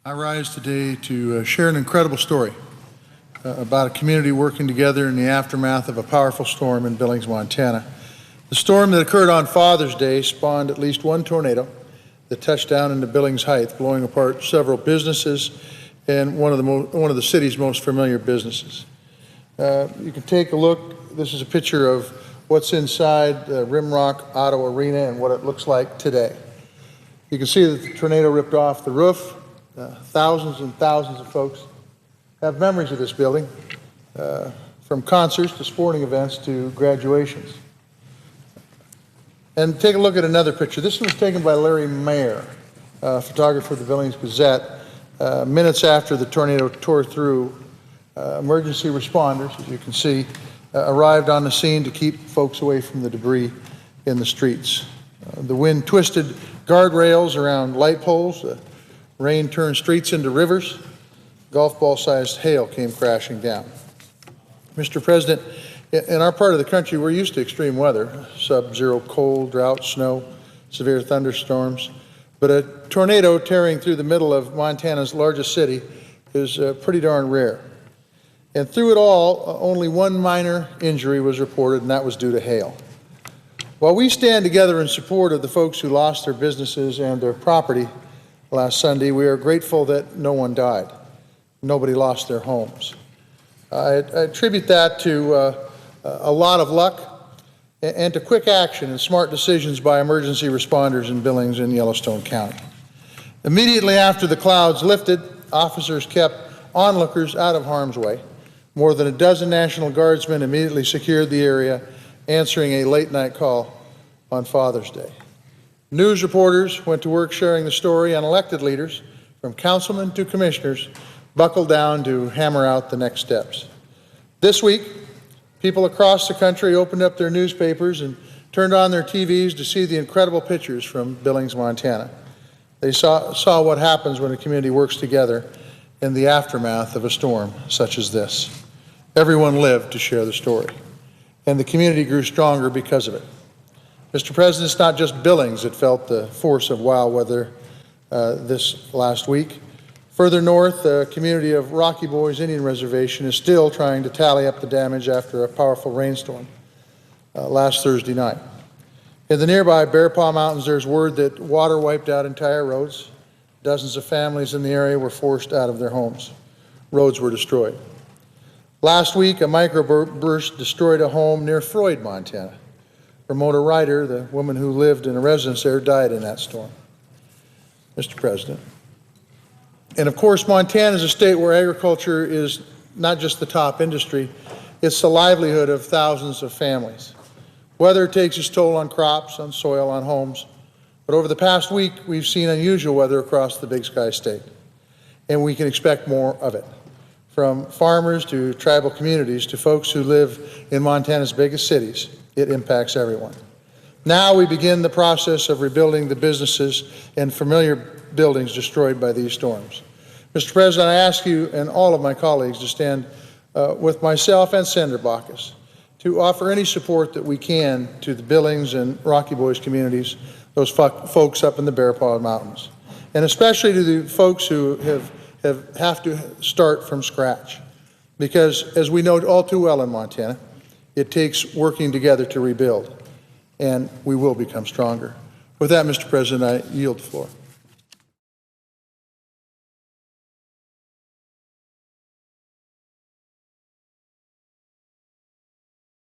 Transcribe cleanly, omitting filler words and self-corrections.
I rise today to share an incredible story about a community working together in the aftermath of a powerful storm in Billings, Montana. The storm that occurred on Father's Day spawned at least one tornado that touched down into Billings Heights, blowing apart several businesses and one of the city's most familiar businesses. You can take a look. This is a picture of what's inside Rimrock Auto Arena and what it looks like today. You can see that the tornado ripped off the roof. Thousands and thousands of folks have memories of this building, from concerts to sporting events to graduations. And take a look at another picture. This one was taken by Larry Mayer, photographer of the Billings Gazette, minutes after the tornado tore through. Emergency responders, as you can see, arrived on the scene to keep folks away from the debris in the streets. The wind twisted guardrails around light poles. Rain turned streets into rivers. Golf ball-sized hail came crashing down. Mr. President, in our part of the country, we're used to extreme weather, sub-zero cold, drought, snow, severe thunderstorms. But a tornado tearing through the middle of Montana's largest city is pretty darn rare. And through it all, only one minor injury was reported, and that was due to hail. While we stand together in support of the folks who lost their businesses and their property last Sunday, we are grateful that no one died. Nobody lost their homes. I attribute that to a lot of luck and to quick action and smart decisions by emergency responders in Billings and Yellowstone County. Immediately after the clouds lifted, officers kept onlookers out of harm's way. More than a dozen National Guardsmen immediately secured the area, answering a late-night call on Father's Day. News reporters went to work sharing the story, and elected leaders, from councilmen to commissioners, buckled down to hammer out the next steps. This week, people across the country opened up their newspapers and turned on their TVs to see the incredible pictures from Billings, Montana. They saw what happens when a community works together in the aftermath of a storm such as this. Everyone lived to share the story, and the community grew stronger because of it. Mr. President, it's not just Billings that felt the force of wild weather this last week. Further north, the community of Rocky Boys Indian Reservation is still trying to tally up the damage after a powerful rainstorm last Thursday night. In the nearby Bear Paw Mountains, there's word that water wiped out entire roads. Dozens of families in the area were forced out of their homes. Roads were destroyed. Last week, a microburst destroyed a home near Floyd, Montana. Ramona Ryder, the woman who lived in a residence there, died in that storm. Mr. President. And of course, Montana is a state where agriculture is not just the top industry, it's the livelihood of thousands of families. Weather takes its toll on crops, on soil, on homes. But over the past week, we've seen unusual weather across the Big Sky State, and we can expect more of it. From farmers to tribal communities to folks who live in Montana's biggest cities, it impacts everyone. Now we begin the process of rebuilding the businesses and familiar buildings destroyed by these storms. Mr. President, I ask you and all of my colleagues to stand with myself and Senator Baucus to offer any support that we can to the Billings and Rocky Boys communities, those folks up in the Bear Paw Mountains, and especially to the folks who have to start from scratch. Because as we know all too well in Montana, it takes working together to rebuild, and we will become stronger. With that, Mr. President, I yield the floor.